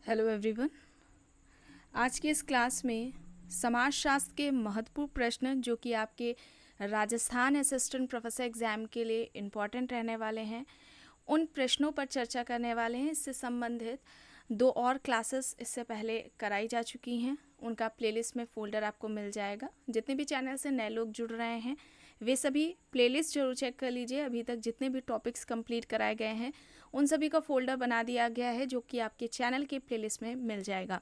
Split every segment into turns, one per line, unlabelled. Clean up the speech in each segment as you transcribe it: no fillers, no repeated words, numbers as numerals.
Hello everyone. आज के इस क्लास में समाजशास्त्र के महत्वपूर्ण प्रश्न जो कि आपके राजस्थान असिस्टेंट प्रोफेसर एग्ज़ाम के लिए इम्पॉर्टेंट रहने वाले हैं, उन प्रश्नों पर चर्चा करने वाले हैं। इससे संबंधित दो और क्लासेस इससे पहले कराई जा चुकी हैं, उनका प्लेलिस्ट में फ़ोल्डर आपको मिल जाएगा। जितने भी चैनल से नए लोग जुड़ रहे हैं वे सभी प्लेलिस्ट जरूर चेक कर लीजिए। अभी तक जितने भी टॉपिक्स कंप्लीट कराए गए हैं उन सभी का फ़ोल्डर बना दिया गया है जो कि आपके चैनल के प्लेलिस्ट में मिल जाएगा।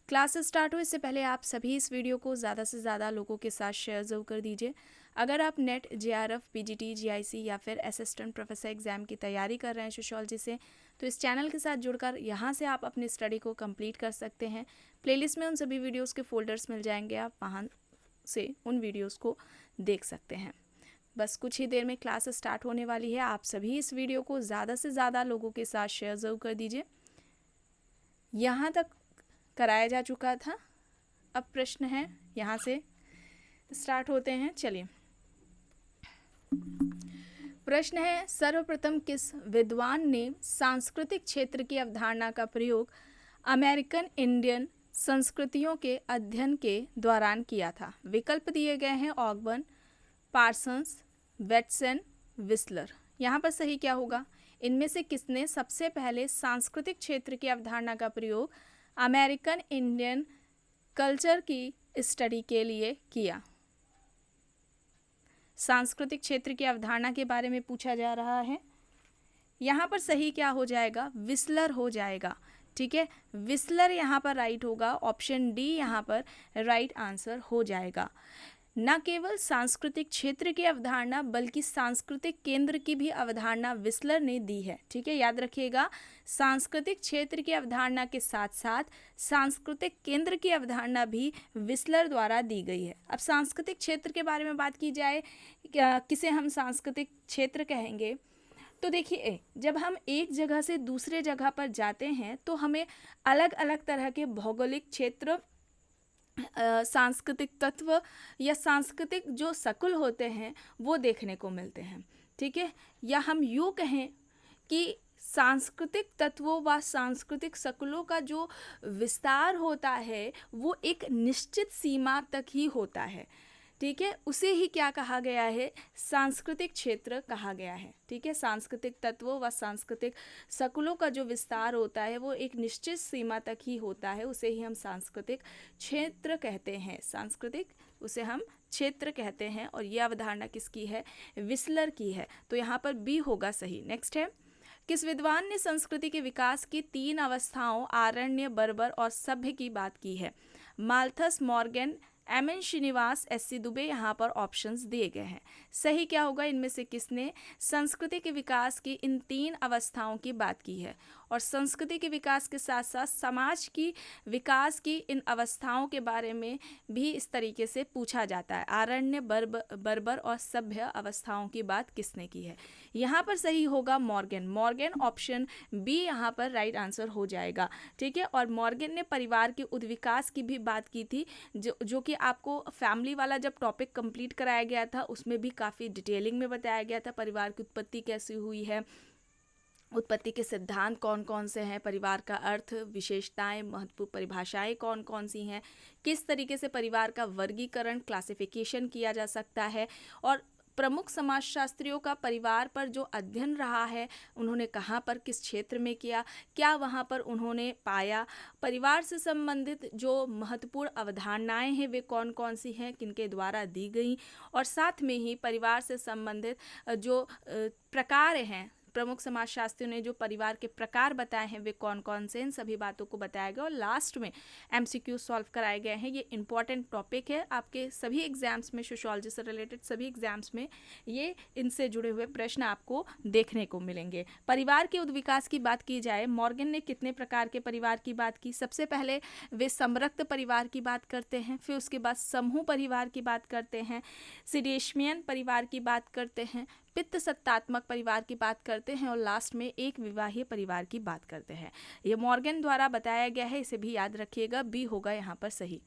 क्लास स्टार्ट हो इससे पहले आप सभी इस वीडियो को ज़्यादा से ज़्यादा लोगों के साथ शेयर ज़रूर कर दीजिए। अगर आप नेट, जेआरएफ, पीजीटी, जीआईसी या फिर असिस्टेंट प्रोफेसर एग्ज़ाम की तैयारी कर रहे हैं सोशियोलॉजी से, तो इस चैनल के साथ जुड़कर यहाँ से आप अपनी स्टडी को कंप्लीट कर सकते हैं। प्लेलिस्ट में उन सभी वीडियोस के फोल्डर्स मिल जाएंगे, आप वहाँ से उन वीडियोस को देख सकते हैं। बस कुछ ही देर में क्लास स्टार्ट होने वाली है। आप सभी इस वीडियो को ज़्यादा से ज़्यादा लोगों के साथ शेयर ज़रूर कर दीजिए। यहाँ तक कराया जा चुका था, अब प्रश्न है, यहाँ से स्टार्ट होते हैं। चलिए, प्रश्न है, सर्वप्रथम किस विद्वान ने सांस्कृतिक क्षेत्र की अवधारणा का प्रयोग अमेरिकन इंडियन संस्कृतियों के अध्ययन के दौरान किया था? विकल्प दिए गए हैं ऑगबर्न, पार्सन्स, वेटसन, विस्लर। यहाँ पर सही क्या होगा? इनमें से किसने सबसे पहले सांस्कृतिक क्षेत्र की अवधारणा का प्रयोग अमेरिकन इंडियन कल्चर की स्टडी के लिए किया? सांस्कृतिक क्षेत्र की अवधारणा के बारे में पूछा जा रहा है। यहाँ पर सही क्या हो जाएगा? विस्लर हो जाएगा। ठीक है, विस्लर यहाँ पर राइट होगा। ऑप्शन डी यहाँ पर राइट आंसर हो जाएगा। न केवल सांस्कृतिक क्षेत्र की अवधारणा बल्कि सांस्कृतिक केंद्र की भी अवधारणा विस्लर ने दी है। ठीक है, याद रखिएगा, सांस्कृतिक क्षेत्र की अवधारणा के साथ साथ सांस्कृतिक केंद्र की अवधारणा भी विस्लर द्वारा दी गई है। अब सांस्कृतिक क्षेत्र के बारे में बात की जाए, किसे हम सांस्कृतिक क्षेत्र कहेंगे, तो देखिए, जब हम एक जगह से दूसरे जगह पर जाते हैं तो हमें अलग अलग तरह के भौगोलिक क्षेत्र, सांस्कृतिक तत्व या सांस्कृतिक जो शक्ल होते हैं वो देखने को मिलते हैं। ठीक है, या हम यूँ कहें कि सांस्कृतिक तत्वों व सांस्कृतिक शक्लों का जो विस्तार होता है वो एक निश्चित सीमा तक ही होता है। ठीक है, उसे ही क्या कहा गया है? सांस्कृतिक क्षेत्र कहा गया है। ठीक है, सांस्कृतिक तत्वों व सांस्कृतिक शक्लों का जो विस्तार होता है वो एक निश्चित सीमा तक ही होता है, उसे ही हम सांस्कृतिक क्षेत्र कहते हैं। सांस्कृतिक, उसे हम क्षेत्र कहते हैं। और यह अवधारणा किसकी है? विस्लर की है। तो यहाँ पर बी होगा सही। नेक्स्ट है, किस विद्वान ने संस्कृति के विकास की 3 अवस्थाओं आरण्य, बर्बर और सभ्य की बात की है? Malthus, Morgan, M N. Srinivas, S C. Dube. यहाँ पर ऑप्शंस दिए गए हैं। सही क्या होगा? इनमें से किसने संस्कृति के विकास की इन 3 अवस्थाओं की बात की है? और संस्कृति के विकास के साथ साथ समाज की विकास की इन अवस्थाओं के बारे में भी इस तरीके से पूछा जाता है। आरण्य, बर्बर और सभ्य अवस्थाओं की बात किसने की है? यहाँ पर सही होगा मॉर्गन। मॉर्गन, ऑप्शन बी यहाँ पर राइट आंसर हो जाएगा। ठीक है, और मॉर्गन ने परिवार के उद्विकास की भी बात की थी, जो कि आपको फैमिली वाला जब टॉपिक कंप्लीट कराया गया था उसमें भी काफ़ी डिटेलिंग में बताया गया था। परिवार की उत्पत्ति कैसी हुई है, उत्पत्ति के सिद्धांत कौन कौन से हैं, परिवार का अर्थ, विशेषताएं, महत्वपूर्ण परिभाषाएं कौन कौन सी हैं, किस तरीके से परिवार का वर्गीकरण, क्लासिफिकेशन किया जा सकता है, और प्रमुख समाजशास्त्रियों का परिवार पर जो अध्ययन रहा है उन्होंने कहाँ पर, किस क्षेत्र में किया, क्या वहाँ पर उन्होंने पाया, परिवार से संबंधित जो महत्वपूर्ण अवधारणाएं हैं वे कौन कौन सी हैं, किनके द्वारा दी गई, और साथ में ही परिवार से संबंधित जो प्रकार हैं, प्रमुख समाजशास्त्रियों ने जो परिवार के प्रकार बताए हैं वे कौन कौन से, इन सभी बातों को बताया गया। और लास्ट में एमसीक्यू सॉल्व कराए गए हैं। ये इंपॉर्टेंट टॉपिक है, आपके सभी एग्जाम्स में, सोशियोलॉजी से रिलेटेड सभी एग्जाम्स में ये इनसे जुड़े हुए प्रश्न आपको देखने को मिलेंगे। परिवार के उद्विकास की बात की जाए, मॉर्गन ने कितने प्रकार के परिवार की बात की? सबसे पहले वे समरक्त परिवार की बात करते हैं, फिर उसके बाद समूह परिवार की बात करते हैं, सिडेशियन परिवार की बात करते हैं, पित्त सत्तात्मक परिवार की बात करते हैं, और लास्ट में एक विवाहीय परिवार की बात करते हैं। ये मॉर्गन द्वारा बताया गया है, इसे भी याद रखिएगा। बी होगा यहाँ पर सही।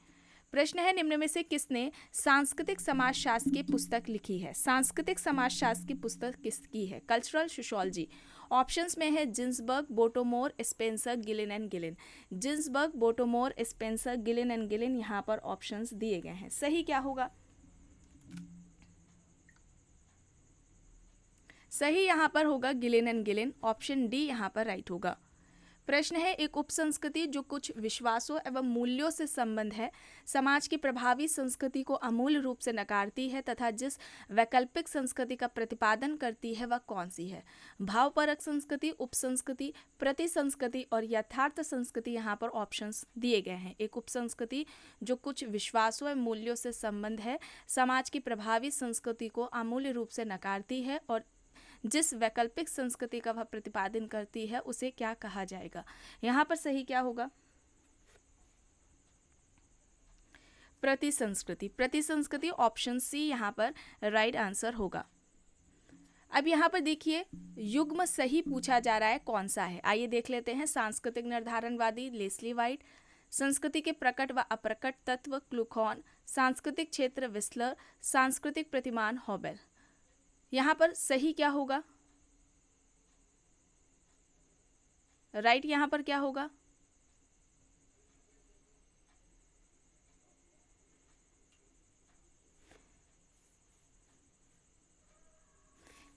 प्रश्न है, निम्न में से किसने सांस्कृतिक समाजशास्त्र की पुस्तक लिखी है? सांस्कृतिक समाजशास्त्र की पुस्तक किसकी है? Cultural sociology. ऑप्शंस में है Ginsberg, Bottomore, Spencer, Gillin and Gillin. Ginsberg, Bottomore, Spencer, Gillin and Gillin, यहाँ पर ऑप्शंस दिए गए हैं। सही क्या होगा? सही यहाँ पर होगा Gillin and Gillin, option D यहाँ पर राइट होगा। प्रश्न है, एक उपसंस्कृति जो कुछ विश्वासों एवं मूल्यों से संबंध है, समाज की प्रभावी संस्कृति को अमूल रूप से नकारती है तथा जिस वैकल्पिक संस्कृति का प्रतिपादन करती है वह कौन सी है? भावपरक संस्कृति, उपसंस्कृति, प्रति संस्कृति और यथार्थ संस्कृति, यहाँ पर ऑप्शंस दिए गए हैं। एक उपसंस्कृति जो कुछ विश्वासों एवं मूल्यों से संबंध है, समाज की प्रभावी संस्कृति को अमूल्य रूप से नकारती है और जिस वैकल्पिक संस्कृति का वह प्रतिपादन करती है उसे क्या कहा जाएगा? यहाँ पर सही क्या होगा? प्रति संस्कृति। प्रति संस्कृति, ऑप्शन सी यहाँ पर राइट आंसर होगा। अब यहाँ पर देखिए, युग्म सही पूछा जा रहा है, कौन सा है? आइए देख लेते हैं। सांस्कृतिक निर्धारणवादी लेस्ली वाइट, संस्कृति के प्रकट व अप्रकट तत्व क्लूखॉन, सांस्कृतिक क्षेत्र विस्लर, सांस्कृतिक प्रतिमान हॉबेल। यहाँ पर सही क्या होगा? राइट यहाँ पर क्या होगा?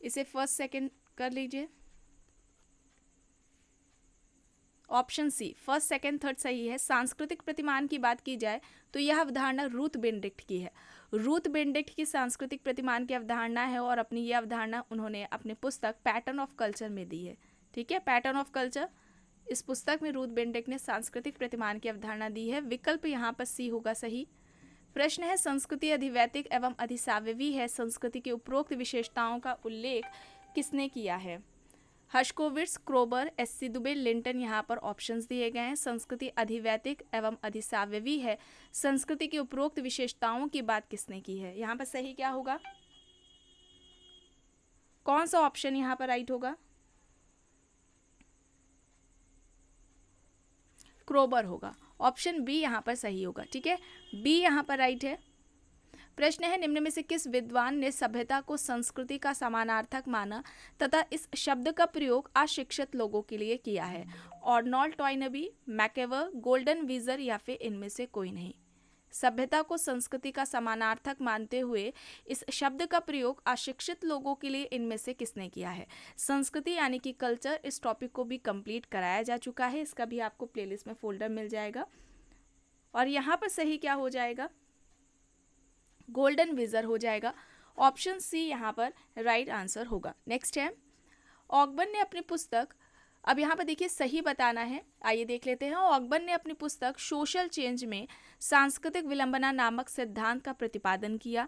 इसे फर्स्ट सेकंड कर लीजिए। Option C first second third सही है। सांस्कृतिक प्रतिमान की बात की जाए तो यह अवधारणा रूथ बेनेडिक्ट की है। रूथ बेनेडिक्ट की सांस्कृतिक प्रतिमान की अवधारणा है और अपनी यह अवधारणा उन्होंने अपनी पुस्तक पैटर्न ऑफ कल्चर में दी है। ठीक है, पैटर्न ऑफ कल्चर, इस पुस्तक में रूथ बेनेडिक्ट ने सांस्कृतिक प्रतिमान की अवधारणा दी है। विकल्प यहाँ पर सी होगा सही। प्रश्न है, संस्कृति अधिवैतिक एवं अधिसावयवी है, संस्कृति की उपरोक्त विशेषताओं का उल्लेख किसने किया है? हर्शकोविट्स, क्रोबर, एस.सी. दुबे, लिंटन, यहाँ पर ऑप्शंस दिए गए हैं। संस्कृति अधिवैतिक एवं अधिसावयवी है, संस्कृति की उपरोक्त विशेषताओं की बात किसने की है? यहाँ पर सही क्या होगा? कौन सा ऑप्शन यहाँ पर राइट होगा? क्रोबर होगा, ऑप्शन बी यहाँ पर सही होगा। ठीक है, बी यहाँ पर राइट है। प्रश्न है, निम्न में से किस विद्वान ने सभ्यता को संस्कृति का समानार्थक माना तथा इस शब्द का प्रयोग अशिक्षित लोगों के लिए किया है? आर्नोल्ड टॉयनबी, मैकेवर, गोल्डन वीजर या फिर इनमें से कोई नहीं। सभ्यता को संस्कृति का समानार्थक मानते हुए इस शब्द का प्रयोग अशिक्षित लोगों के लिए इनमें से किसने किया है? संस्कृति यानी कि कल्चर, इस टॉपिक को भी कंप्लीट कराया जा चुका है, इसका भी आपको प्लेलिस्ट में फोल्डर मिल जाएगा। और यहाँ पर सही क्या हो जाएगा? गोल्डन विजर हो जाएगा, ऑप्शन सी यहाँ पर राइट आंसर होगा। नेक्स्ट है, ऑगबर्न ने अपनी पुस्तक, अब यहाँ पर देखिए सही बताना है, आइए देख लेते हैं। ऑगबर्न ने अपनी पुस्तक सोशल चेंज में सांस्कृतिक विलंबना नामक सिद्धांत का प्रतिपादन किया।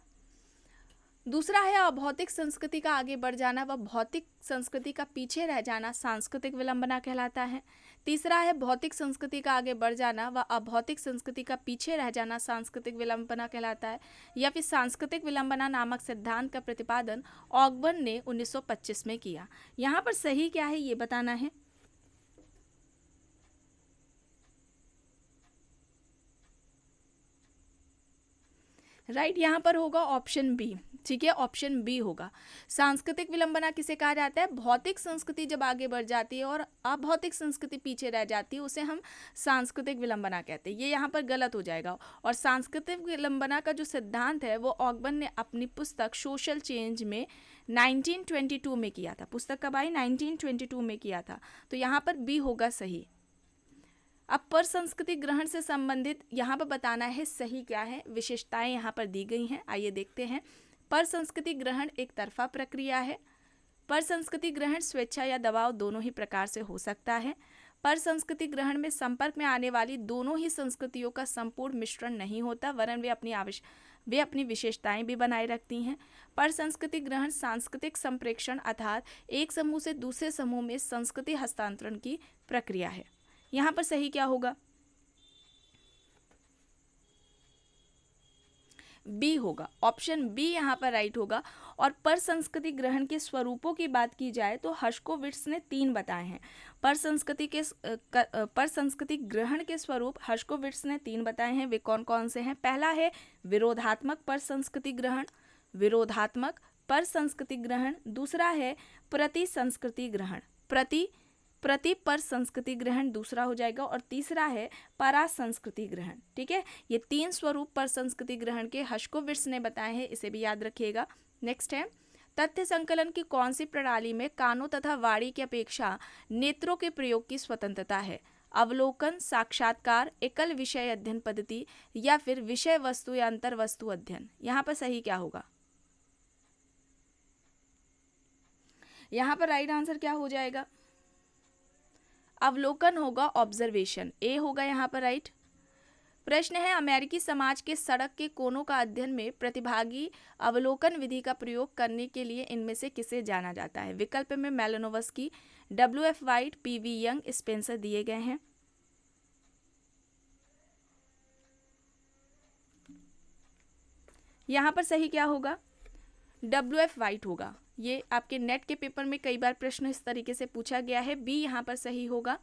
दूसरा है, अभौतिक संस्कृति का आगे बढ़ जाना व भौतिक संस्कृति का पीछे रह जाना सांस्कृतिक विलंबना कहलाता है। तीसरा है, भौतिक संस्कृति का आगे बढ़ जाना व अभौतिक संस्कृति का पीछे रह जाना सांस्कृतिक विलंबना कहलाता है। या फिर सांस्कृतिक विलंबना नामक सिद्धांत का प्रतिपादन ऑगबर्न ने 1925 में किया। यहाँ पर सही क्या है ये बताना है। राइट यहाँ पर होगा ऑप्शन बी। ठीक है, ऑप्शन बी होगा। सांस्कृतिक विलंबना किसे कहा जाता है? भौतिक संस्कृति जब आगे बढ़ जाती है और अभौतिक संस्कृति पीछे रह जाती है उसे हम सांस्कृतिक विलंबना कहते हैं। ये यहाँ पर गलत हो जाएगा। और सांस्कृतिक विलंबना का जो सिद्धांत है वो ऑगबर्न ने अपनी पुस्तक सोशल चेंज में 1922 में किया था। पुस्तक कब आई? 1922 में किया था। तो यहाँ पर बी होगा सही। अब पर संस्कृति ग्रहण से संबंधित यहाँ पर बताना है सही क्या है, विशेषताएं यहाँ पर दी गई हैं, आइए देखते हैं। पर संस्कृति ग्रहण एक तरफा प्रक्रिया है। पर संस्कृति ग्रहण स्वेच्छा या दबाव दोनों ही प्रकार से हो सकता है। पर संस्कृति ग्रहण में संपर्क में आने वाली दोनों ही संस्कृतियों का संपूर्ण मिश्रण नहीं होता, वरन वे अपनी विशेषताएं भी बनाए रखती हैं। पर संस्कृति ग्रहण सांस्कृतिक संप्रेक्षण अर्थात एक समूह से दूसरे समूह में संस्कृति हस्तांतरण की प्रक्रिया है। यहाँ पर सही क्या होगा? बी होगा, ऑप्शन बी यहाँ पर राइट होगा। और पर संस्कृति ग्रहण के स्वरूपों की बात की जाए तो हर्शकोविट्स ने 3 बताए हैं। पर संस्कृति ग्रहण के स्वरूप हर्शकोविट्स ने 3 बताए हैं। वे कौन कौन से हैं? पहला है विरोधात्मक पर संस्कृति ग्रहण, विरोधात्मक पर संस्कृति ग्रहण। दूसरा है प्रति संस्कृति ग्रहण, प्रति पर संस्कृति ग्रहण दूसरा हो जाएगा। और तीसरा है परा संस्कृति ग्रहण। ठीक है, ये 3 स्वरूप पर संस्कृति ग्रहण के हर्शकोविट्स ने बताए हैं, इसे भी याद रखिएगा। नेक्स्ट है तथ्य संकलन की कौन सी प्रणाली में कानों तथा वाणी की अपेक्षा नेत्रों के प्रयोग की स्वतंत्रता है? अवलोकन, साक्षात्कार, एकल विषय अध्ययन पद्धति या फिर विषय वस्तु या अंतर वस्तु अध्ययन। यहाँ पर सही क्या होगा? यहाँ पर राइट आंसर क्या हो जाएगा? अवलोकन होगा, ऑब्जर्वेशन, ए होगा यहाँ पर राइट। प्रश्न है अमेरिकी समाज के सड़क के कोनों का अध्ययन में प्रतिभागी अवलोकन विधि का प्रयोग करने के लिए इनमें से किसे जाना जाता है? विकल्प में मेलानोव्स्की, WF white, PV young, Spencer दिए गए हैं। यहाँ पर सही क्या होगा? WF वाइट होगा। ये आपके नेट के पेपर में कई बार प्रश्न इस तरीके से पूछा गया है, बी यहाँ पर सही होगा।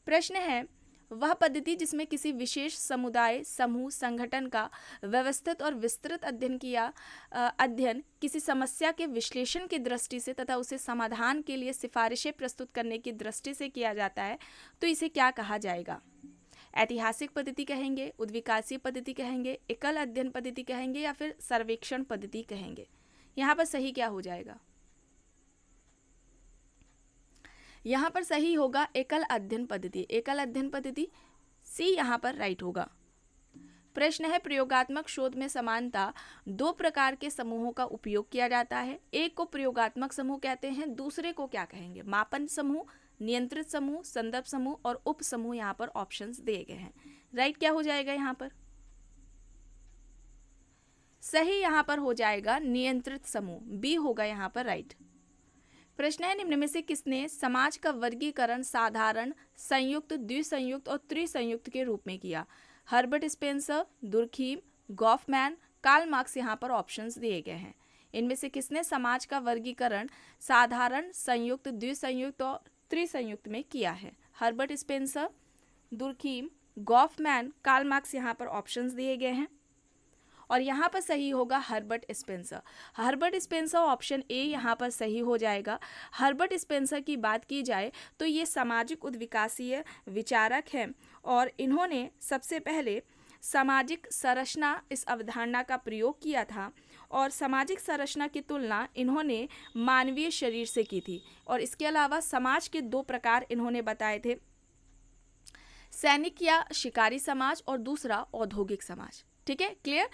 प्रश्न है वह पद्धति जिसमें किसी विशेष समुदाय, समूह, संगठन का व्यवस्थित और विस्तृत अध्ययन किसी समस्या के विश्लेषण की दृष्टि से तथा उसे समाधान के लिए सिफारिशें प्रस्तुत करने की दृष्टि से किया जाता है, तो इसे क्या कहा जाएगा? ऐतिहासिक पद्धति कहेंगे, उद्विकासीय पद्धति कहेंगे, एकल अध्ययन पद्धति कहेंगे या फिर सर्वेक्षण पद्धति कहेंगे? यहाँ पर सही क्या हो जाएगा? यहाँ पर सही होगा एकल अध्ययन पद्धति, एकल अध्ययन पद्धति, सी यहाँ पर राइट होगा। प्रश्न है प्रयोगात्मक शोध में समानता 2 प्रकार के समूहों का उपयोग किया जाता है। एक को प्रयोगात्मक समूह कहते हैं, दूसरे को क्या कहेंगे? मापन समूह, नियंत्रित समूह, संदर्भ समूह और उप समूह। यहाँ पर ऑप्शंस दिए गए हैं। राइट क्या हो जाएगा यहाँ पर? सही यहाँ पर हो जाएगा नियंत्रित समूह, बी होगा यहाँ पर राइट। प्रश्न है निम्न में से किसने समाज का वर्गीकरण साधारण, संयुक्त, द्विसंयुक्त और त्रिसंयुक्त के रूप में किया? Herbert Spencer, Durkheim, Goffman, Karl Marx. यहाँ पर ऑप्शंस दिए गए हैं। इनमें से किसने समाज का वर्गीकरण साधारण, संयुक्त, द्विसंयुक्त और त्रिसंयुक्त में किया है? Herbert Spencer, Durkheim, Goffman, Karl Marx. यहाँ पर ऑप्शंस दिए गए हैं और यहाँ पर सही होगा Herbert Spencer. Herbert Spencer option A यहाँ पर सही हो जाएगा। हर्बर्ट स्पेंसर की बात की जाए तो ये सामाजिक उद्विकासीय विचारक हैं और इन्होंने सबसे पहले सामाजिक संरचना इस अवधारणा का प्रयोग किया था और सामाजिक संरचना की तुलना इन्होंने मानवीय शरीर से की थी। और इसके अलावा समाज के 2 प्रकार इन्होंने बताए थे, सैनिक या शिकारी समाज और दूसरा औद्योगिक समाज। ठीक है, क्लियर?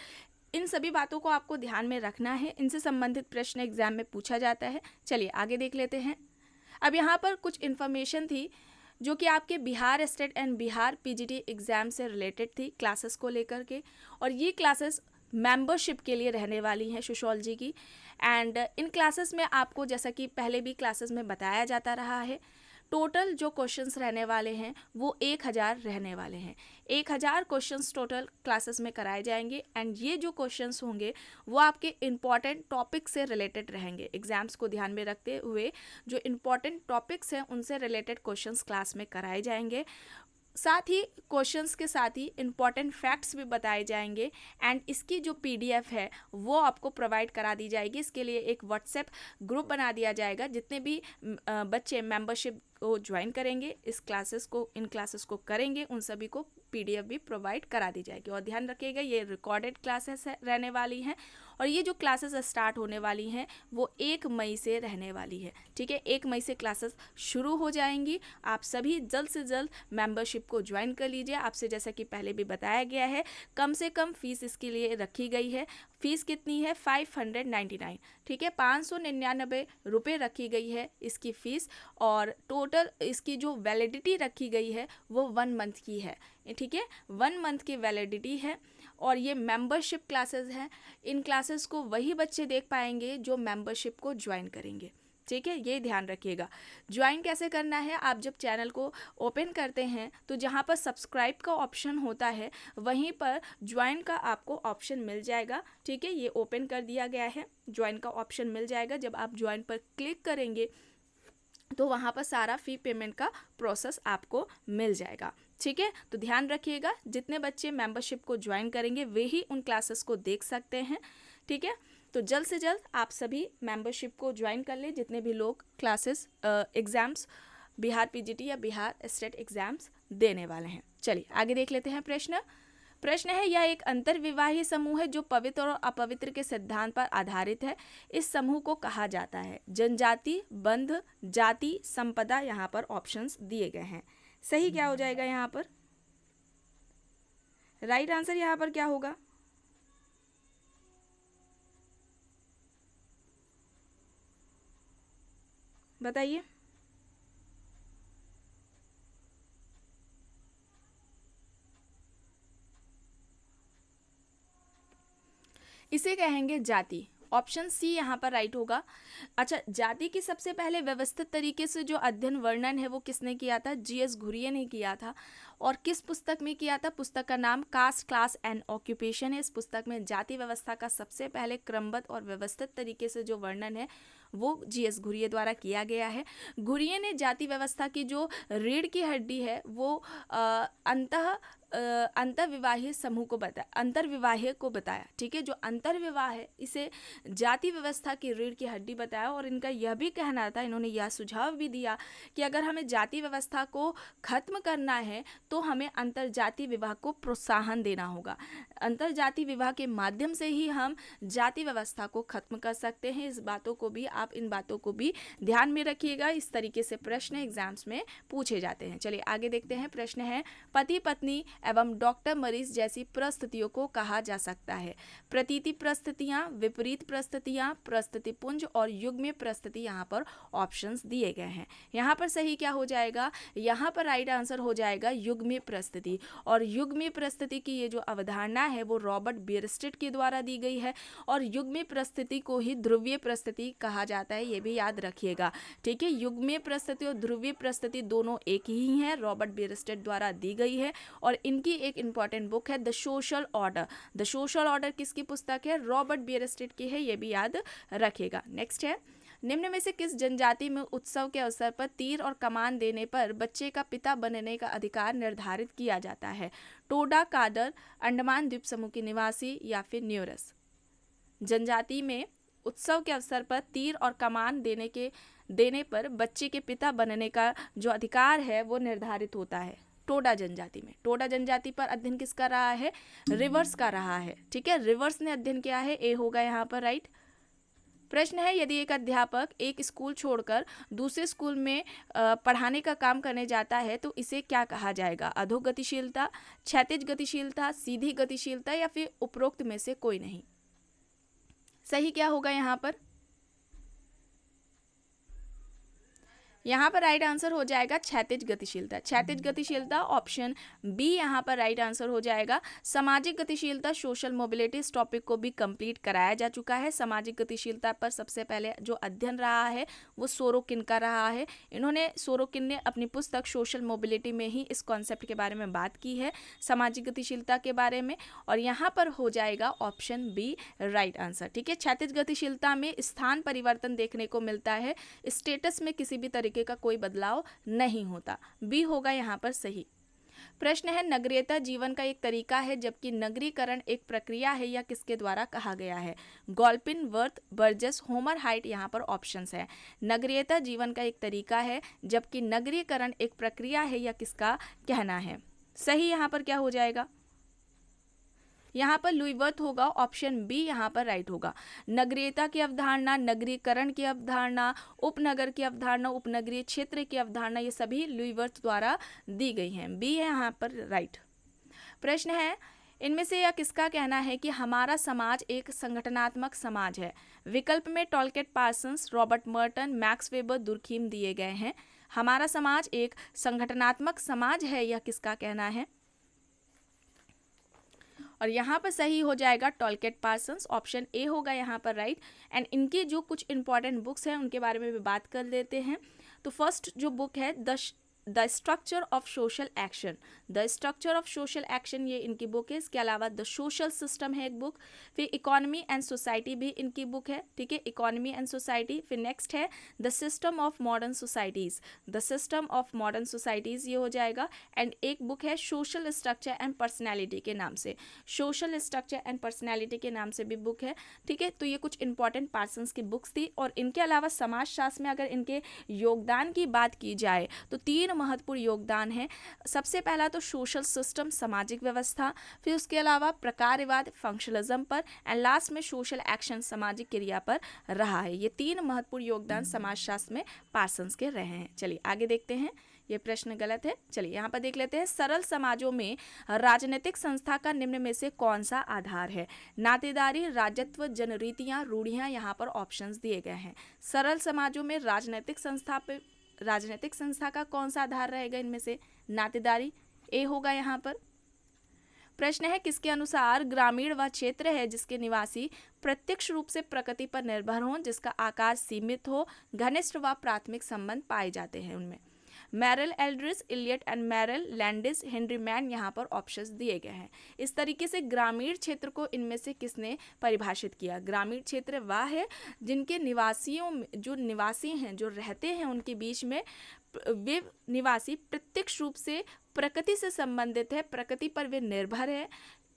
इन सभी बातों को आपको ध्यान में रखना है, इनसे संबंधित प्रश्न एग्जाम में पूछा जाता है। चलिए आगे देख लेते हैं। अब यहाँ पर कुछ इन्फॉर्मेशन थी जो कि आपके Bihar state and Bihar PGT exam से रिलेटेड थी, क्लासेस को लेकर के। और ये क्लासेस मेंबरशिप के लिए रहने वाली हैं सोशियोलॉजी की। एंड इन क्लासेस में आपको जैसा कि पहले भी क्लासेस में बताया जाता रहा है, टोटल जो क्वेश्चंस रहने वाले हैं वो 1000 रहने वाले हैं। 1000 क्वेश्चंस टोटल क्लासेस में कराए जाएंगे एंड ये जो क्वेश्चंस होंगे वो आपके इम्पॉर्टेंट टॉपिक से रिलेटेड रहेंगे। एग्जाम्स को ध्यान में रखते हुए जो इम्पॉर्टेंट टॉपिक्स हैं उनसे रिलेटेड क्वेश्चंस क्लास में कराए जाएंगे। साथ ही क्वेश्चंस के साथ ही इम्पॉर्टेंट फैक्ट्स भी बताए जाएंगे एंड इसकी जो PDF है वो आपको प्रोवाइड करा दी जाएगी। इसके लिए एक व्हाट्सएप ग्रुप बना दिया जाएगा। जितने भी बच्चे मेंबरशिप को ज्वाइन करेंगे, इन क्लासेस को करेंगे, उन सभी को PDF भी प्रोवाइड करा दी जाएगी। और ध्यान रखिएगा ये रिकॉर्डेड क्लासेस रहने वाली हैं और ये जो क्लासेस स्टार्ट होने वाली हैं वो 1 मई से रहने वाली है। ठीक है, 1 मई से क्लासेस शुरू हो जाएंगी। आप सभी जल्द से जल्द मेंबरशिप को ज्वाइन कर लीजिए। आपसे जैसा कि पहले भी बताया गया है, कम से कम फीस इसके लिए रखी गई है। फीस कितनी है? 599। ठीक है, 599 रुपये रखी गई है इसकी फ़ीस और टोटल इसकी जो वैलिडिटी रखी गई है वो 1 मंथ की है। ठीक है, 1 मंथ की वैलिडिटी है और ये मेंबरशिप क्लासेस हैं। इन क्लासेस को वही बच्चे देख पाएंगे जो मेंबरशिप को ज्वाइन करेंगे। ठीक है, ये ध्यान रखिएगा। ज्वाइन कैसे करना है, आप जब चैनल को ओपन करते हैं तो जहाँ पर सब्सक्राइब का ऑप्शन होता है वहीं पर ज्वाइन का आपको ऑप्शन मिल जाएगा। ठीक है, ये ओपन कर दिया गया है, ज्वाइन का ऑप्शन मिल जाएगा। जब आप ज्वाइन पर क्लिक करेंगे तो वहाँ पर सारा फ़ी पेमेंट का प्रोसेस आपको मिल जाएगा। ठीक है, तो ध्यान रखिएगा, जितने बच्चे मेंबरशिप को ज्वाइन करेंगे वे ही उन क्लासेस को देख सकते हैं। ठीक है, तो जल्द से जल्द आप सभी मेंबरशिप को ज्वाइन कर लें, जितने भी लोग क्लासेस एग्ज़ाम्स बिहार पीजीटी या बिहार स्टेट एग्ज़ाम्स देने वाले हैं। चलिए आगे देख लेते हैं प्रश्न है, यह एक अंतर्विवाही समूह है जो पवित्र और अपवित्र के सिद्धांत पर आधारित है। इस समूह को कहा जाता है जनजाति, बंध, जाति, संपदा। यहाँ पर ऑप्शंस दिए गए हैं। सही क्या हो जाएगा यहाँ पर? राइट आंसर यहाँ पर क्या होगा? बताइए। इसे कहेंगे जाति। ऑप्शन सी यहाँ पर राइट होगा। अच्छा, जाति की सबसे पहले व्यवस्थित तरीके से जो अध्ययन वर्णन है वो किसने किया था? जीएस घुरिये ने किया था। और किस पुस्तक में किया था? पुस्तक का नाम कास्ट, क्लास एंड ऑक्यूपेशन है। इस पुस्तक में जाति व्यवस्था का सबसे पहले क्रमबद्ध और व्यवस्थित तरीके से जो वर्णन है वो जीएस घुरिये द्वारा किया गया है। घुरिये ने जाति व्यवस्था की जो रीढ़ की हड्डी है वो अंतर्विवाही समूह को बताया, अंतर्विवाह को बताया। ठीक है, जो अंतर्विवाह है इसे जाति व्यवस्था की रीढ़ की हड्डी बताया। और इनका यह भी कहना था, इन्होंने यह सुझाव भी दिया कि अगर हमें जाति व्यवस्था को खत्म करना है तो हमें अंतरजाति विवाह को प्रोत्साहन देना होगा। अंतरजाति विवाह के माध्यम से ही हम जाति व्यवस्था को खत्म कर सकते हैं। इस बातों को भी आप इन बातों को भी ध्यान में रखिएगा। इस तरीके से प्रश्न एग्जाम्स में पूछे जाते हैं। चलिए आगे देखते हैं। प्रश्न है, पति पत्नी एवं डॉक्टर मरीज जैसी परिस्थितियों को कहा जा सकता है? प्रतीति परिस्थितियां, विपरीत परिस्थितियां, परिस्थितिपुंज और युग्म परिस्थिति। यहाँ पर ऑप्शंस दिए गए हैं। यहाँ पर सही क्या हो जाएगा? यहाँ पर राइट आंसर हो जाएगा युग्म परिस्थिति। और युग्म परिस्थिति की ये जो अवधारणा है वो रॉबर्ट बियरस्टेट के द्वारा दी गई है। और युग्म परिस्थिति को ही ध्रुवीय परिस्थिति कहा जाता है, ये भी याद रखिएगा। ठीक है, युग्म परिस्थिति और ध्रुवीय परिस्थिति दोनों एक ही हैं, रॉबर्ट बियरस्टेट द्वारा दी गई है। और इनकी एक इंपॉर्टेंट बुक है the social order. The social order किसकी पुस्तक है? रॉबर्ट बियरस्टेट की है, ये भी याद रखिएगा। नेक्स्ट है, निम्न में से किस जनजाति में उत्सव के अवसर पर तीर और कमान देने पर बच्चे का पिता बनने का अधिकार निर्धारित किया जाता है? टोडा, कादर, अंडमान द्वीप समूह के निवासी या फिर न्यूरस? जनजाति में उत्सव के अवसर पर तीर और कमान देने पर बच्चे के पिता बनने का जो अधिकार है वो निर्धारित होता है टोडा जनजाति में। टोडा जनजाति पर अध्ययन किसका रहा है? रिवर्स का रहा है। ठीक है, रिवर्स ने अध्ययन किया है, ए होगा यहाँ पर राइट। प्रश्न है, यदि एक अध्यापक एक स्कूल छोड़कर दूसरे स्कूल में पढ़ाने का काम करने जाता है तो इसे क्या कहा जाएगा? अधोगतिशीलता, क्षैतिज गतिशीलता, सीधी गतिशीलता या फिर उपरोक्त में से कोई नहीं? सही क्या होगा यहाँ पर? यहाँ पर राइट आंसर हो जाएगा क्षैतिज गतिशीलता। क्षैतिज गतिशीलता ऑप्शन बी यहाँ पर राइट आंसर हो जाएगा। सामाजिक गतिशीलता, सोशल मोबिलिटी, इस टॉपिक को भी कंप्लीट कराया जा चुका है। सामाजिक गतिशीलता पर सबसे पहले जो अध्ययन रहा है वो सोरोकिन का रहा है। इन्होंने सोरोकिन ने अपनी पुस्तक सोशल मोबिलिटी में ही इस कॉन्सेप्ट के बारे में बात की है, सामाजिक गतिशीलता के बारे में। और यहाँ पर हो जाएगा ऑप्शन बी राइट आंसर। ठीक है, क्षैतिज गतिशीलता में स्थान परिवर्तन देखने को मिलता है, स्टेटस में किसी भी तरीके का कोई बदलाव नहीं होता। बी होगा यहाँ पर सही। प्रश्न है, नगरीयता जीवन का एक तरीका है जबकि नगरीकरण एक प्रक्रिया है, या किसके द्वारा कहा गया है? गॉल्पिन, वर्थ, बर्जेस, होमर हाइट। यहाँ पर ऑप्शंस है। नगरीयता जीवन का एक तरीका है जबकि नगरीकरण एक प्रक्रिया है, या किसका कहना है? सही यहाँ पर क्या हो जाएगा? यहाँ पर लुई वर्थ होगा, ऑप्शन बी यहाँ पर राइट होगा। नगरीयता की अवधारणा, नगरीकरण की अवधारणा, उपनगर की अवधारणा, उपनगरीय क्षेत्र की अवधारणा, ये सभी लुई वर्थ द्वारा दी गई हैं। बी है यहाँ पर राइट। प्रश्न है, इनमें से यह किसका कहना है कि हमारा समाज एक संगठनात्मक समाज है? विकल्प में Talcott Parsons, Robert Merton, Max Weber, Durkheim दिए गए हैं। हमारा समाज एक संगठनात्मक समाज है, यह किसका कहना है? और यहाँ पर सही हो जाएगा टॉलकेट पार्सन्स, ऑप्शन ए होगा यहाँ पर राइट। एंड इनकी जो कुछ इंपॉर्टेंट बुक्स हैं उनके बारे में भी बात कर लेते हैं। तो फर्स्ट जो बुक है the structure of social action, the structure of social action, ये इनकी बुक है। इसके अलावा द सोशल सिस्टम है एक बुक। फिर इकोनॉमी एंड सोसाइटी भी इनकी बुक है, ठीक है, इकोनॉमी एंड सोसाइटी। फिर नेक्स्ट है the system of modern societies, the system of modern societies ये हो जाएगा। एंड एक बुक है सोशल स्ट्रक्चर एंड पर्सनैलिटी के नाम से, सोशल स्ट्रक्चर एंड पर्सनैलिटी के नाम से भी बुक है, ठीक है। तो ये कुछ इंपॉर्टेंट पार्सन्स की बुक्स थी। और इनके अलावा समाजशास्त्र में अगर इनके योगदान की बात की जाए तो 3 महत्वपूर्ण योगदान है। सबसे पहला तो सोशल सिस्टम, सामाजिक व्यवस्था, फिर उसके अलावा प्रकारवाद, फंक्शनलिज्म पर, एंड लास्ट में सोशल एक्शन, सामाजिक क्रिया पर रहा है। ये 3 महत्वपूर्ण योगदान समाजशास्त्र में पार्सन्स के रहे हैं। चलिए आगे देखते हैं, ये प्रश्न गलत है। चलिए यहाँ पर देख लेते हैं, सरल समाजों में राजनीतिक संस्था का निम्न में से कौन सा आधार है? नातेदारी, राजत्व, जनरीतियाँ, रूढ़ियाँ, यहाँ पर ऑप्शंस दिए गए हैं। सरल समाजों में राजनीतिक संस्था का कौन सा आधार रहेगा इनमें से? नातेदारी, ए होगा यहाँ पर। प्रश्न है, किसके अनुसार ग्रामीण वह क्षेत्र है जिसके निवासी प्रत्यक्ष रूप से प्रकृति पर निर्भर हों, जिसका आकार सीमित हो, घनिष्ठ व प्राथमिक संबंध पाए जाते हैं उनमें? Merrill Eldridge, Elliott and Merrill, Landis, Henry Maine, यहाँ पर ऑप्शंस दिए गए हैं। इस तरीके से ग्रामीण क्षेत्र को इनमें से किसने परिभाषित किया? ग्रामीण क्षेत्र वह है जिनके जो निवासी हैं, जो रहते हैं, उनके बीच में वे निवासी प्रत्यक्ष रूप से प्रकृति से संबंधित है, प्रकृति पर वे निर्भर है,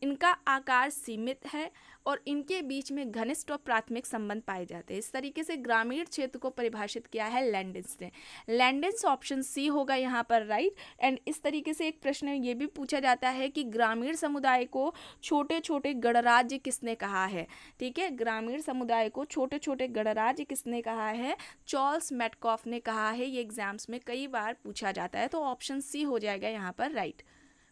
इनका आकार सीमित है और इनके बीच में घनिष्ठ और प्राथमिक संबंध पाए जाते हैं। इस tariके से ग्रामीण क्षेत्र को परिभाषित किया है लैंडिस ने। लैंडिस ऑप्शन सी होगा यहाँ पर राइट। एंड इस तरीके से एक प्रश्न ये भी पूछा जाता है कि ग्रामीण समुदाय को छोटे छोटे गणराज्य किसने कहा है? ठीक है, ग्रामीण समुदाय को छोटे छोटे गणराज्य किसने कहा है? चार्ल्स मेटकॉफ ने कहा है। ये एग्जाम्स में कई बार पूछा जाता है, तो ऑप्शन सी हो जाएगा यहाँ पर राइट।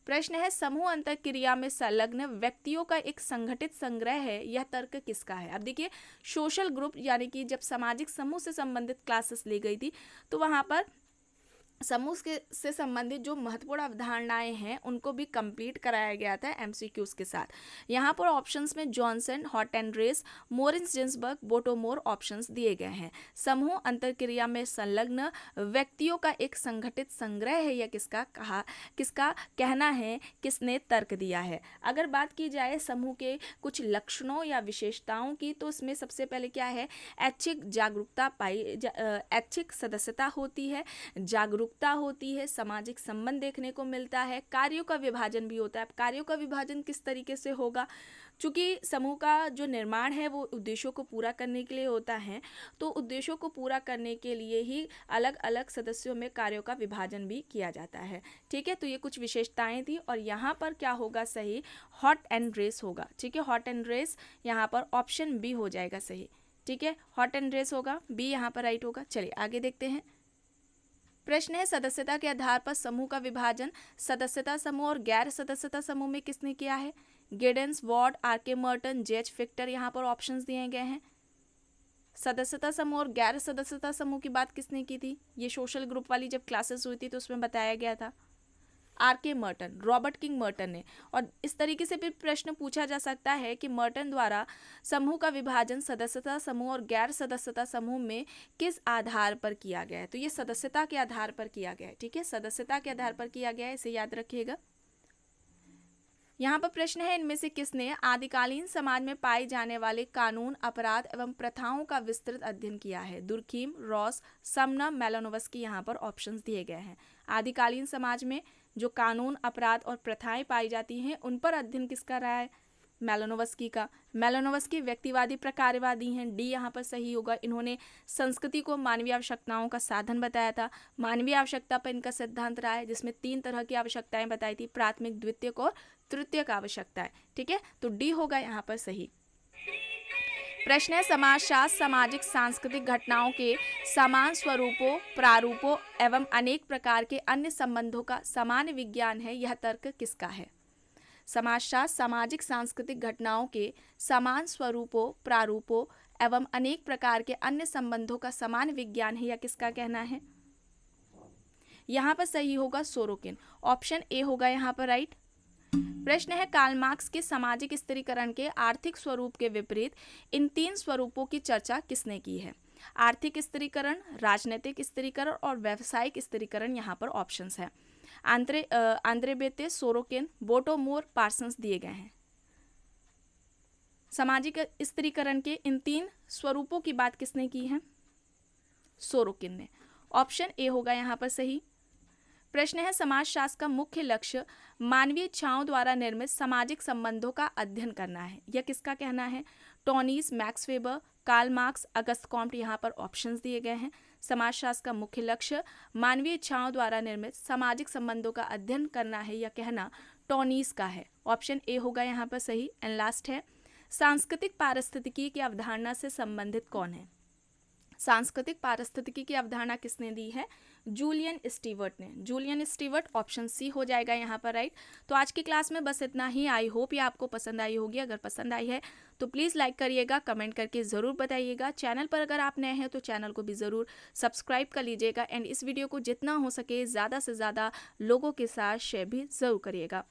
प्रश्न है, समूह अंतःक्रिया में संलग्न व्यक्तियों का एक संगठित संग्रह है, यह तर्क किसका है? अब देखिए, सोशल ग्रुप यानी कि जब सामाजिक समूह से संबंधित क्लासेस ली गई थी तो वहाँ पर समूह से संबंधित जो महत्वपूर्ण अवधारणाएं हैं उनको भी कंप्लीट कराया गया था एमसीक्यूज के साथ। यहाँ पर ऑप्शंस में जॉनसन, हॉटेनरेस, मोरिस जिन्सबर्ग, बोटोमोर ऑप्शंस दिए गए हैं। समूह अंतरक्रिया में संलग्न व्यक्तियों का एक संगठित संग्रह है, यह किसका कहना है, किसने तर्क दिया है? अगर बात की जाए समूह के कुछ लक्षणों या विशेषताओं की तो इसमें सबसे पहले क्या है? ऐच्छिक सदस्यता होती है, जागरूकता होती है, सामाजिक संबंध देखने को मिलता है, कार्यों का विभाजन भी होता है। कार्यों का विभाजन किस तरीके से होगा? चूँकि समूह का जो निर्माण है वो उद्देश्यों को पूरा करने के लिए होता है, तो उद्देश्यों को पूरा करने के लिए ही अलग अलग सदस्यों में कार्यों का विभाजन भी किया जाता है। ठीक है, तो ये कुछ विशेषताएं थी। और यहाँ पर क्या होगा सही? हॉट एंड रेस होगा। ठीक है, हॉट एंड रेस यहाँ पर ऑप्शन बी हो जाएगा सही। ठीक है, हॉट एंड रेस होगा, बी यहाँ पर राइट होगा। चलिए आगे देखते हैं। प्रश्न है, सदस्यता के आधार पर समूह का विभाजन सदस्यता समूह और गैर सदस्यता समूह में किसने किया है? गिडेंस, वॉर्ड, आरके मर्टन, जेच फिक्टर, यहाँ पर ऑप्शंस दिए गए हैं। सदस्यता समूह और गैर सदस्यता समूह की बात किसने की थी? ये सोशल ग्रुप वाली जब क्लासेस हुई थी तो उसमें बताया गया था R K Merton, Robert King Merton ने। और इस तरीके से भी प्रश्न पूछा जा सकता है कि मर्टन द्वारा समूह का विभाजन सदस्यता समूह और गैर सदस्यता समूह में किस आधार पर किया गया है? तो ये सदस्यता के आधार पर किया गया है। ठीक है, सदस्यता के आधार पर किया गया है, इसे याद रखिएगा। यहाँ पर प्रश्न है, इनमें से किसने आदिकालीन समाज में पाए जाने वाले कानून, अपराध एवं प्रथाओं का विस्तृत अध्ययन किया है? दुर्खीम, रॉस, समना, मेलानोवस्की, यहाँ पर ऑप्शंस दिए गए हैं। आदिकालीन समाज में जो कानून, अपराध और प्रथाएं पाई जाती हैं उन पर अध्ययन किसका रहा है? मेलानोवस्की का। मेलानोवस्की व्यक्तिवादी प्रकारवादी हैं, डी यहाँ पर सही होगा। इन्होंने संस्कृति को मानवीय आवश्यकताओं का साधन बताया था। मानवीय आवश्यकता पर इनका सिद्धांत रहा है जिसमें 3 तरह की आवश्यकताएं बताई थी, प्राथमिक, द्वितीयक और तृतीयक आवश्यकताएं। ठीक है, तो डी होगा यहाँ पर सही। प्रश्न है, समाजशास्त्र सामाजिक सांस्कृतिक घटनाओं के समान स्वरूपों, प्रारूपों एवं अनेक प्रकार के अन्य संबंधों का सामान्य विज्ञान है, यह तर्क किसका है? समाजशास्त्र सामाजिक सांस्कृतिक घटनाओं के समान स्वरूपों, प्रारूपों एवं अनेक प्रकार के अन्य संबंधों का समान विज्ञान है, यह किसका कहना है? यहाँ पर सही होगा सोरोकिन, ऑप्शन ए होगा यहाँ पर राइट। प्रश्न है, कार्ल मार्क्स के सामाजिक स्थिरीकरण के आर्थिक स्वरूप के विपरीत इन 3 स्वरूपों की चर्चा किसने की है? आर्थिक स्थिरीकरण, राजनीतिक स्थिरीकरण और व्यावसायिक स्थिरीकरण यहाँ पर ऑप्शंस है। आंद्रे बेते, सोरोकिन, बोटो-मोर, पार्सन्स दिए गए हैं। सामाजिक स्थिरीकरण के इन 3 स्वरूपों की बात किसने की है? सोरोकिन ने। ऑप्शन ए होगा यहाँ पर सही। प्रश्न है, समाजशास्त्र का मुख्य लक्ष्य मानवीय इच्छाओं द्वारा निर्मित सामाजिक संबंधों का अध्ययन करना है। यह किसका कहना है? टॉनीस, max weber, Karl Marx, Auguste Comte. यहाँ पर ऑप्शंस दिए गए हैं। समाजशास्त्र का मुख्य लक्ष्य मानवीय इच्छाओं द्वारा निर्मित सामाजिक संबंधों का अध्ययन करना है, यह कहना टॉनीस का है। ऑप्शन ए होगा यहाँ पर सही। एंड लास्ट है, सांस्कृतिक पारिस्थितिकी की अवधारणा से संबंधित कौन है? सांस्कृतिक पारिस्थितिकी की अवधारणा किसने दी है? जूलियन स्टीवर्ट ने। जूलियन स्टीवर्ट, ऑप्शन सी हो जाएगा यहाँ पर राइट। तो आज की क्लास में बस इतना ही। आई होप ये आपको पसंद आई होगी। अगर पसंद आई है तो प्लीज़ लाइक करिएगा, कमेंट करके ज़रूर बताइएगा। चैनल पर अगर आप नए हैं तो चैनल को भी ज़रूर सब्सक्राइब कर लीजिएगा। एंड इस वीडियो को जितना हो सके ज़्यादा से ज़्यादा लोगों के साथ शेयर भी ज़रूर करिएगा।